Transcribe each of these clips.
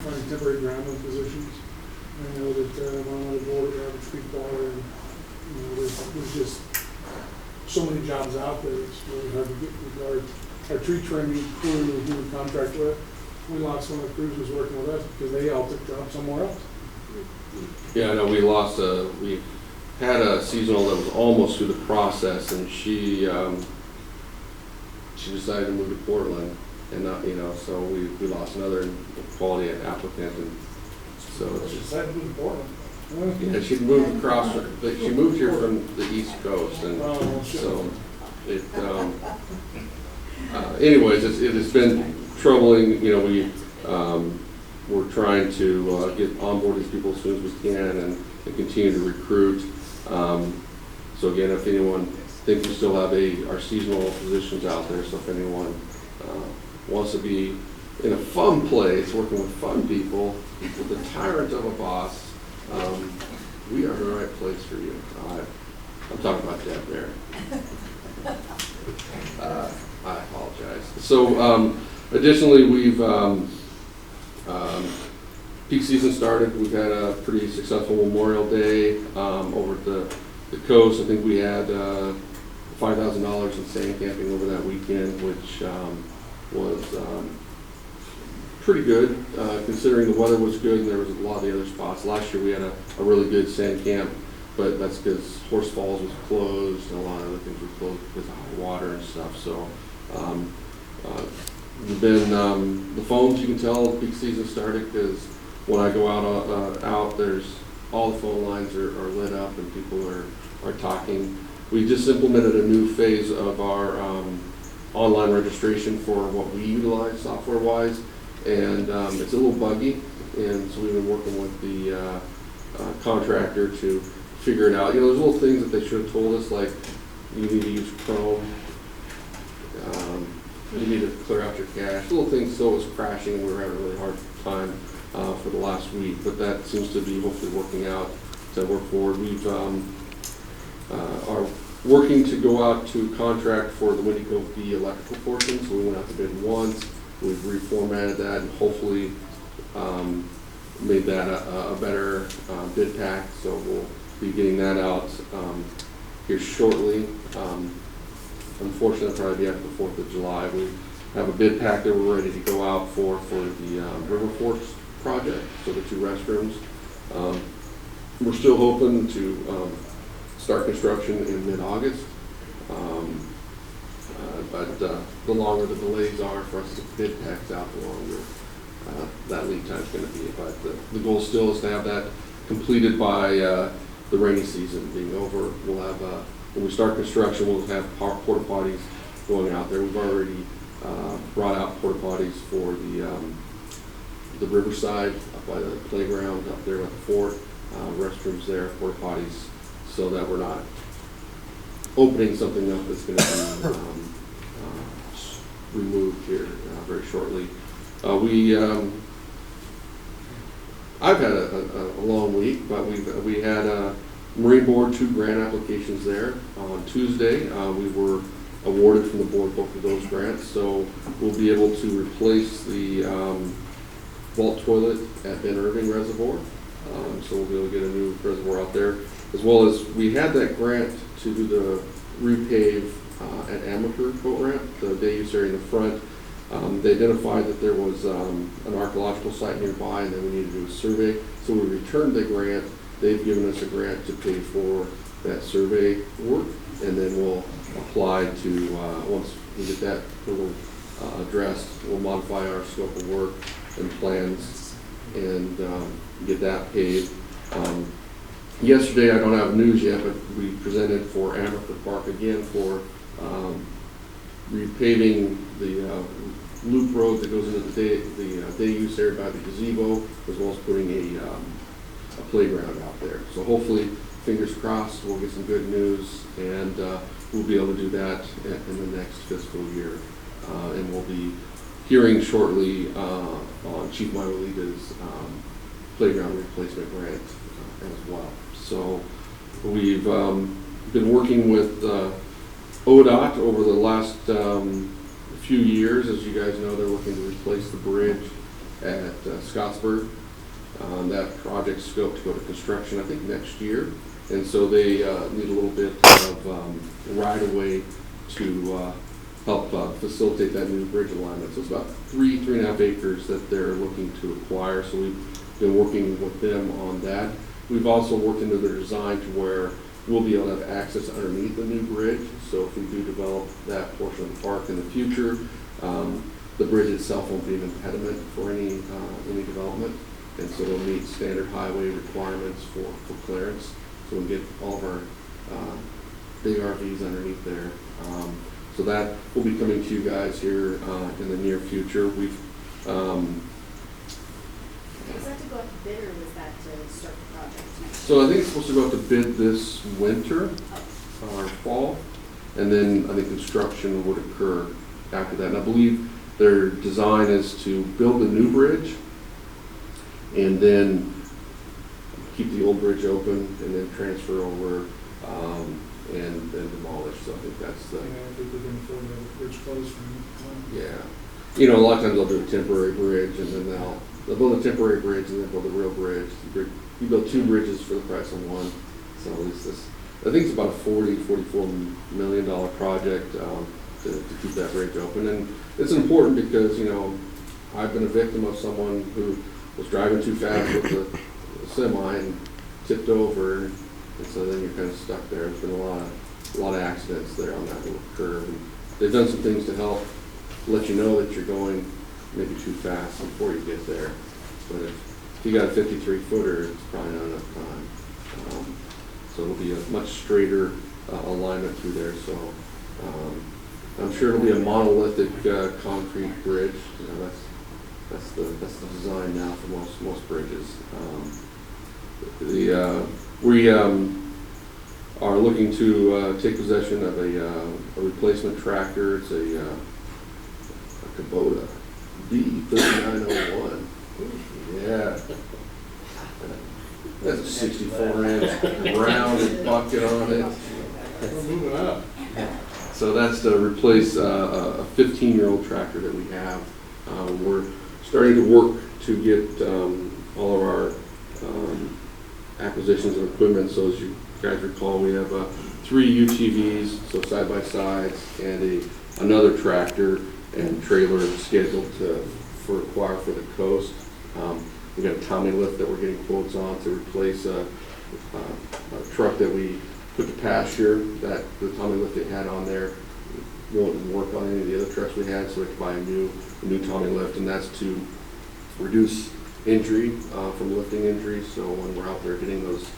finding temporary groundman positions. I know that I'm on the board at Average Creek Water, and there's just so many jobs out there. It's really hard to get our tree trimming crew who we contract with. We lost one of the crews who was working with us because they all took jobs somewhere else. Yeah, I know we had a seasonal that was almost through the process, and she decided to move to Portland, and not, so we lost another quality applicant, and so it's She just, decided to move to Portland. yeah, she moved across, but she moved here from the East Coast, and Oh, shit. so it, anyways, it has been troubling. We're trying to get on board these people as soon as we can, and continue to recruit. So again, if anyone thinks we still have our seasonal positions out there, so if anyone wants to be in a fun place, working with fun people, with a tyrant of a boss, we are the right place for you. I'm talking about Deb there. I apologize. So additionally, we've peak season started. We've had a pretty successful Memorial Day over at the coast. I think we had $5,000 in sand camping over that weekend, which was pretty good considering the weather was good and there was a lot of the other spots. Last year we had a really good sand camp, but that's because Horse Falls was closed and a lot of other things were closed because of high water and stuff. So we've been the phones, you can tell peak season started because when I go out, there's all the phone lines are lit up and people are talking. We just implemented a new phase of our online registration for what we utilize software-wise, and it's a little buggy, and so we've been working with the contractor to figure it out. There's little things that they should have told us, like you need to use Chrome, you need to clear out your cache, little things. So it was crashing and we were having a really hard time for the last week, but that seems to be hopefully working out to work forward. We've are working to go out to contract for the Windy Cove B electrical portion, so we went out to bid once. We've reformatted that and hopefully made that a better bid pack, so we'll be getting that out here shortly. Unfortunately, it'll probably be after the 4th of July. We have a bid pack that we're ready to go out for the River Forks project, so the 2 restrooms. We're still hoping to start construction in mid-August, but the longer the delays are for us to bid packs out, the longer that lead time is going to be. But the goal still is to have that completed by the rainy season being over. We'll have when we start construction, we'll have porta potties going out there. We've already brought out porta potties for the riverside up by the playground up there at the fort, restrooms there, porta potties, so that we're not opening something up that's going to be removed here very shortly. I've had a long week, but we had Marine Board 2 grant applications there. On Tuesday, we were awarded from the board both of those grants, so we'll be able to replace the vault toilet at Ben Irving Reservoir. So we'll be able to get a new reservoir out there, as well as we had that grant to do the repave at Amaker boat ramp, the day use area in the front. They identified that there was an archaeological site nearby and then we needed to do a survey. So we returned the grant. They've given us a grant to pay for that survey work, and then we'll apply to, once we get that little addressed, we'll modify our scope of work and plans and get that paid. Yesterday, I don't have news yet, but we presented for Amaker Park again for repaving the loop road that goes into the day use area by the gazebo, as well as putting a playground out there. So hopefully, fingers crossed, we'll get some good news, and we'll be able to do that in the next fiscal year. And we'll be hearing shortly on Chief Manuelita's playground replacement grant as well. So we've been working with ODOT over the last few years. As you guys know, they're looking to replace the bridge at Scottsburg. That project's scoped to go to construction, I think, next year. And so they need a little bit of right-of-way to help facilitate that new bridge alignment. So it's about 3.5 acres that they're looking to acquire. So we've been working with them on that. We've also worked into their design to where we'll be able to have access underneath the new bridge. So if we do develop that portion of the park in the future, the bridge itself won't be an impediment for any development. And so it'll meet standard highway requirements for clearance. So we'll get all of our big RVs underneath there. So that will be coming to you guys here in the near future. We've Was that to go out to bid, or was that to start the project next So I think it's supposed to go out to bid this winter or fall, and then I think construction would occur after that. And I believe their design is to build a new bridge and then keep the old bridge open and then transfer over and then demolish. So I think that's the, I think they're gonna fill the bridge closed for yeah. You know, a lot of times they'll do a temporary bridge and then they'll build a temporary bridge and then build a real bridge. You build two bridges for the price of one. So it's this, I think it's about a $44 million project to keep that bridge open. And it's important because, you know, I've been a victim of someone who was driving too fast with a semi and tipped over, and so then you're kind of stuck there. There's been a lot of accidents there on that little curve. And they've done some things to help let you know that you're going maybe too fast before you get there. But if you got a 53 footer, it's probably not enough time. So it'll be a much straighter alignment through there. So I'm sure it'll be a monolithic concrete bridge. You know, that's the design now for most bridges. We are looking to take possession of a replacement tractor. It's a Kubota B3901. Yeah. That's a 64-inch rounded bucket on it. We're moving up. So that's to replace a 15-year-old tractor that we have. We're starting to work to get all of our acquisitions of equipment. So as you guys recall, we have 3 UTVs, so side-by-sides, and another tractor and trailer scheduled for acquire for the coast. We got a Tommy lift that we're getting quotes on to replace a truck that we put to pasture. That the Tommy lift it had on there won't work on any of the other trucks we had, so we have to buy a new Tommy lift, and that's to reduce injury from lifting injuries. So when we're out there getting those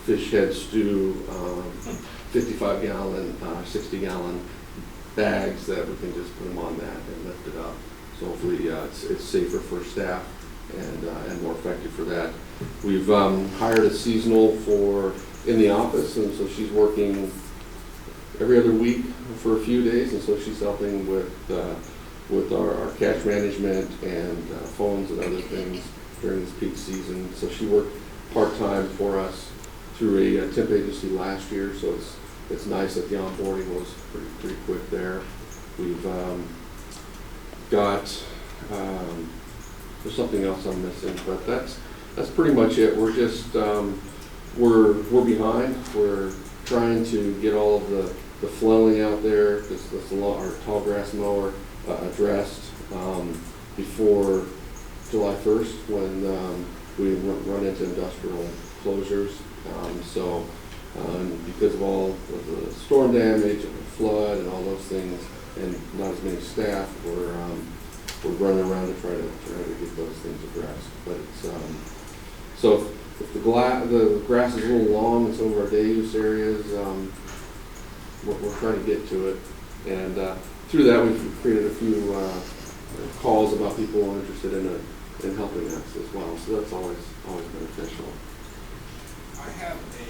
fish head stew 55-gallon, 60-gallon bags, that we can just put them on that and lift it up. So hopefully it's safer for staff and more effective for that. We've hired a seasonal in the office, and so she's working every other week for a few days, and so she's helping with our cash management and phones and other things during this peak season. So she worked part-time for us through a temp agency last year, so it's nice that the onboarding was pretty quick there. We've got there's something else I'm missing, but that's pretty much it. We're just we're behind. We're trying to get all of the flailing out there, our tall grass mower addressed before July 1st, when we run into industrial closures. Because of all of the storm damage and the flood and all those things, and not as many staff, we're running around to try to get those things addressed. But it's so if the grass is a little long in some of our day use areas, we're trying to get to it, and through that we've created a few calls about people interested in helping us as well. So that's always beneficial. I have a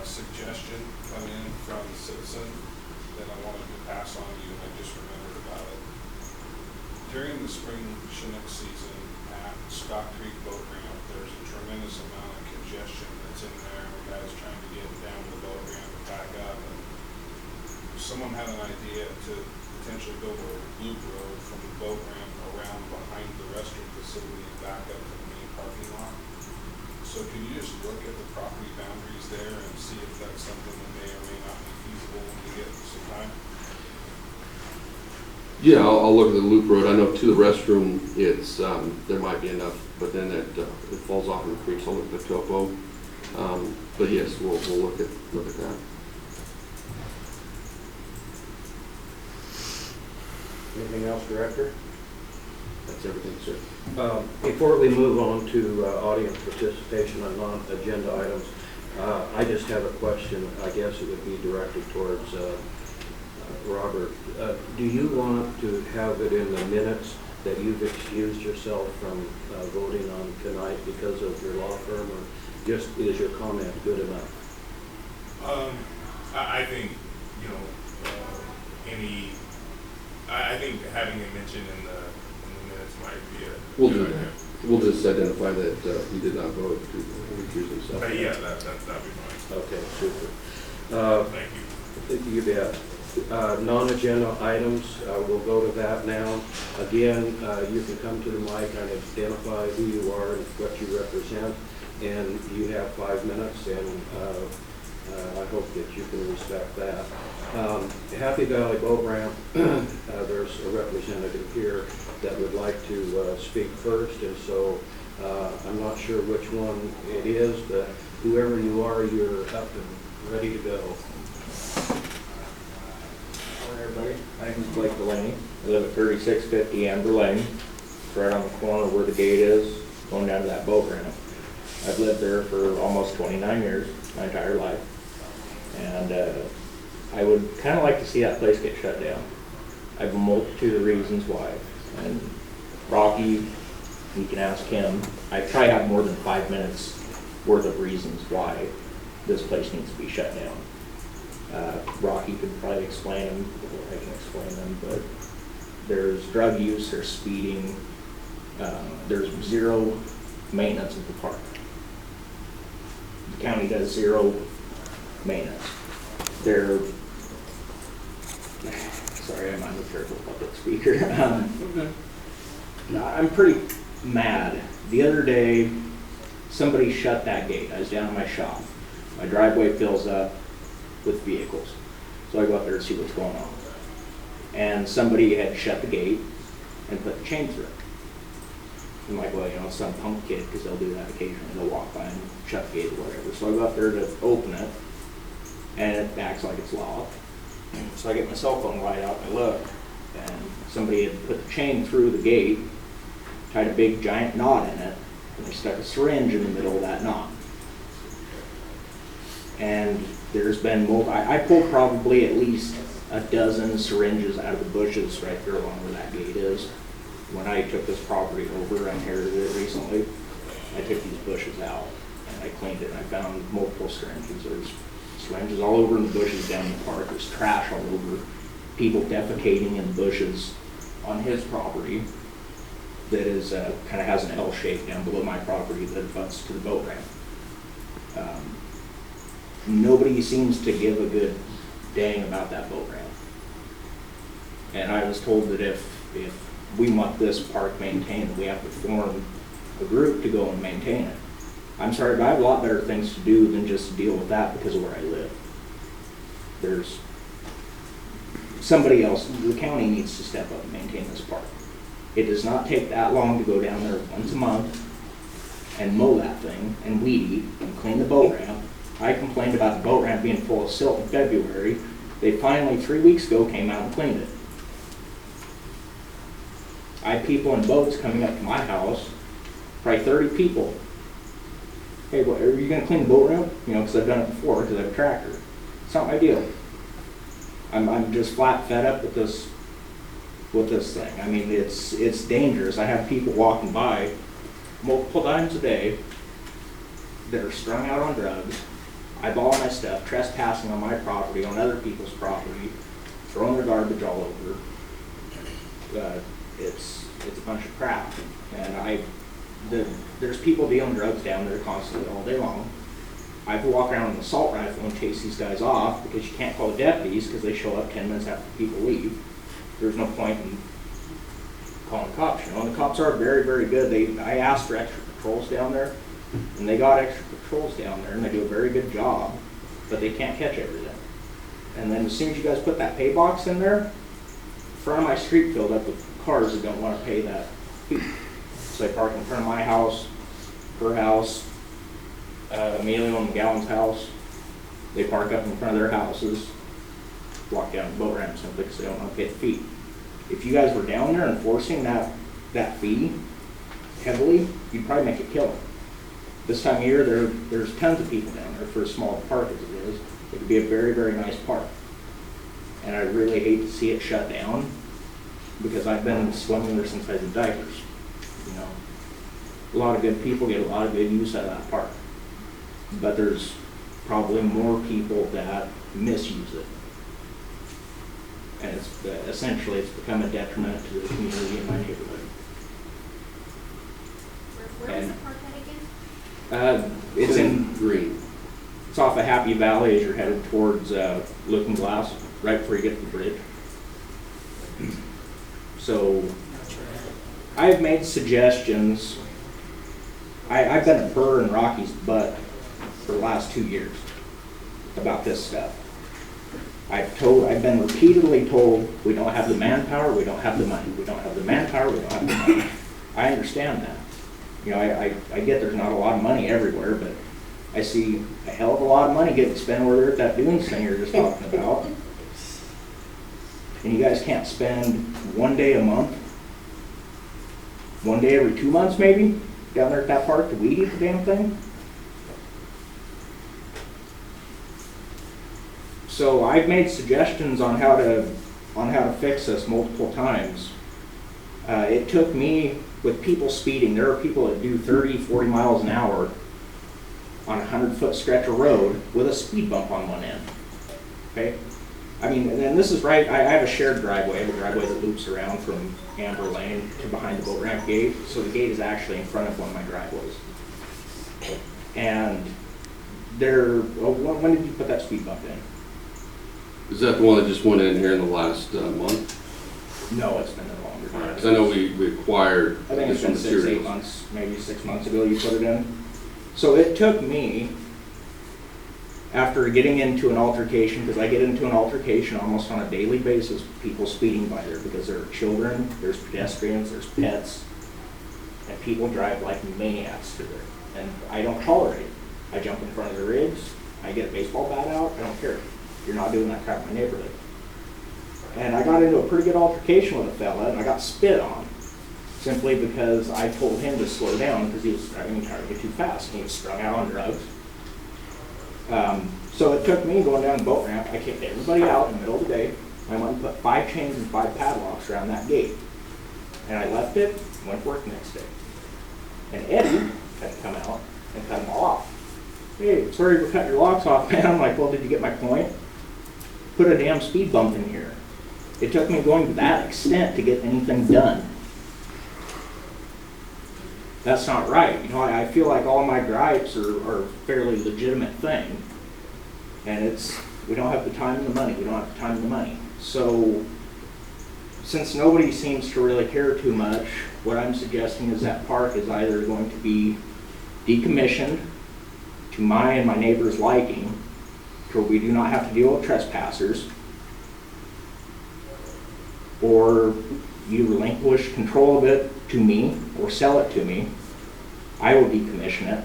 suggestion come in from a citizen that I wanted to pass on to you, and I just remembered about it. During the spring Chinook season at Scott Creek Boat Ramp, there's a tremendous amount of congestion that's in there. The guys trying to get down to the boat ramp and back up. And if someone had an idea to potentially build a loop road from the boat ramp around behind the restroom facility and back up to the main parking lot. So can you just look at the property boundaries there and see if that's something that may or may not be feasible when we get some time? Yeah, I'll look at the loop road. I know to the restroom, it's, there might be enough, but then it falls off in the creek, so I'll look at the topo. But yes, we'll look at that. Anything else, Director? That's everything, sir. Before we move on to audience participation on non-agenda items, I just have a question. I guess it would be directed towards Robert. Do you want to have it in the minutes that you've excused yourself from voting on tonight because of your law firm, or just is your comment good enough? I think, I think having it mentioned in the minutes might be a We'll do good that. idea. We'll just identify that he did not vote to recuse himself. But yeah, that'd be fine. Okay, super. Thank you. You bet. Non-agenda items, we'll go to that now. Again, you can come to the mic and identify who you are and what you represent, and you have 5 minutes, and I hope that you can respect that. Happy Valley Boat Ramp, there's a representative here that would like to speak first, and so I'm not sure which one it is, but whoever you are, you're up and ready to go. Morning, everybody. My name is Blake Delaney. I live at 3650 Amber Lane. It's right on the corner where the gate is, going down to that boat ramp. I've lived there for almost 29 years, my entire life. And I would kind of like to see that place get shut down. I have a multitude of reasons why. And Rocky, you can ask him. I probably have more than 5 minutes worth of reasons why this place needs to be shut down. Rocky could probably explain them before I can explain them, but there's drug use, there's speeding, there's zero maintenance of the park. The county does zero maintenance. Sorry, I'm on the careful public speaker. I'm pretty mad. The other day, somebody shut that gate. I was down in my shop. My driveway fills up with vehicles. So I go up there to see what's going on. And somebody had shut the gate and put the chain through it. I'm like, well, some punk kid, because they'll do that occasionally. They'll walk by and shut the gate or whatever. So I go up there to open it, and it acts like it's locked. So I get my cell phone right out and I look, and somebody had put the chain through the gate, tied a big giant knot in it, and they stuck a syringe in the middle of that knot. And there's been I pulled probably at least a dozen syringes out of the bushes right there along where that gate is. When I took this property over, I inherited it recently, I took these bushes out and I cleaned it, and I found multiple syringes. There's syringes all over in the bushes down in the park. There's trash all over. People defecating in bushes on his property that is kind of has an L shape down below my property that butts to the boat ramp. Nobody seems to give a good dang about that boat ramp. And I was told that if we want this park maintained, we have to form a group to go and maintain it. I'm sorry, but I have a lot better things to do than just to deal with that because of where I live. There's somebody else, the county needs to step up and maintain this park. It does not take that long to go down there once a month and mow that thing and weed eat and clean the boat ramp. I complained about the boat ramp being full of silt in February. They finally, 3 weeks ago, came out and cleaned it. I had people in boats coming up to my house, probably 30 people. Hey, what, are you going to clean the boat ramp? Because I've done it before, because I have a tractor. It's not my deal. I'm just flat fed up with this thing. I mean, it's dangerous. I have people walking by multiple times a day that are strung out on drugs, eyeballing my stuff, trespassing on my property, on other people's property, throwing their garbage all over. It's a bunch of crap. And there's people dealing drugs down there constantly all day long. I have to walk around with an assault rifle and chase these guys off because you can't call the deputies because they show up 10 minutes after people leave. There's no point in calling the cops, you know, and the cops are very, very good. I asked for extra patrols down there, and they got extra patrols down there, and they do a very good job, but they can't catch everything. And then as soon as you guys put that pay box in there, front of my street filled up with cars that don't want to pay that fee. So they park in front of my house, her house, Emilio and McGowan's house. They park up in front of their houses, walk down the boat ramp simply because they don't want to pay the fee. If you guys were down there enforcing that fee heavily, you'd probably make it kill them. This time of year, there's tons of people down there for a small park as it is. It could be a very, very nice park. And I really hate to see it shut down because I've been swimming there since I was in diapers. You know, a lot of good people get a lot of good use out of that park. But there's probably more people that misuse it. And essentially it's become a detriment to the community in my neighborhood. Where is the park at again? It's in green. It's off of Happy Valley as you're headed towards Looking Glass, right before you get to the bridge. So I've made suggestions. I've been a burr in Rocky's butt for the last 2 years about this stuff. I've been repeatedly told we don't have the manpower, we don't have the money, we don't have the manpower, we don't have the money. I understand that. You know, I get there's not a lot of money everywhere, but I see a hell of a lot of money getting spent over there at that Dunes thing you're just talking about. And you guys can't spend one day a month, one day every 2 months maybe, down there at that park to weed eat the damn thing? So I've made suggestions on how to fix this multiple times. It took me, with people speeding, there are people that do 30, 40 miles an hour on a 100-foot stretch of road with a speed bump on one end, okay? I mean, and this is right, I have a shared driveway. I have a driveway that loops around from Amber Lane to behind the boat ramp gate, so the gate is actually in front of one of my driveways. And when did you put that speed bump in? Is that the one that just went in here in the last month? No, it's been there longer. Because I know we acquired I think it's been additional 6, 8 materials. months, maybe 6 months ago you put it in. So it took me, after getting into an altercation, because I get into an altercation almost on a daily basis with people speeding by there because there are children, there's pedestrians, there's pets, and people drive like maniacs through there. And I don't tolerate it. I jump in front of the rigs, I get a baseball bat out, I don't care. You're not doing that crap in my neighborhood. And I got into a pretty good altercation with a fella, and I got spit on, simply because I told him to slow down because he was driving and trying to get too fast, and he was strung out on drugs. So it took me going down the boat ramp. I kicked everybody out in the middle of the day. I went and put 5 chains and 5 padlocks around that gate. And I left it and went to work the next day. And Eddie had to come out and cut them all off. Hey, sorry for cutting your locks off, man. I'm like, well, did you get my point? Put a damn speed bump in here. It took me going to that extent to get anything done. That's not right. You know, I feel like all my gripes are a fairly legitimate thing. And we don't have the time and the money. We don't have the time and the money. So, since nobody seems to really care too much, what I'm suggesting is that park is either going to be decommissioned to my and my neighbor's liking, so we do not have to deal with trespassers, or you relinquish control of it to me or sell it to me. I will decommission it.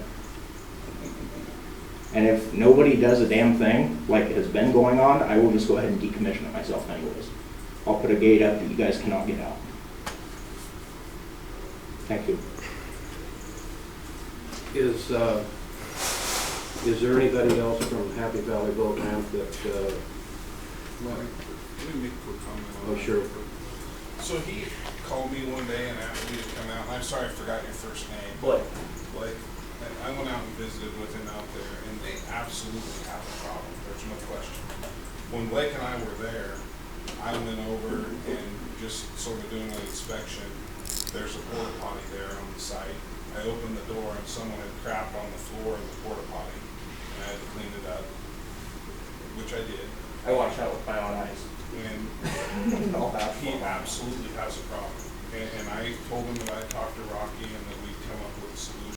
And if nobody does a damn thing like has been going on, I will just go ahead and decommission it myself anyways. I'll put a gate up that you guys cannot get out. Thank you. Is there anybody else from Happy Valley Boat Ramp that, Let me make a quick comment on oh, that. sure. So he called me one day and asked me to come out, and I'm sorry I forgot your first name. Blake. Blake. And I went out and visited with him out there, and they absolutely have a problem. There's no question. When Blake and I were there, I went over and just sort of doing an inspection. There's a porta potty there on the site. I opened the door and someone had crap on the floor of the porta potty, and I had to clean it up, which I did. I watched that with my own eyes. And All that. he absolutely has a problem. And I told him that I talked to Rocky and that we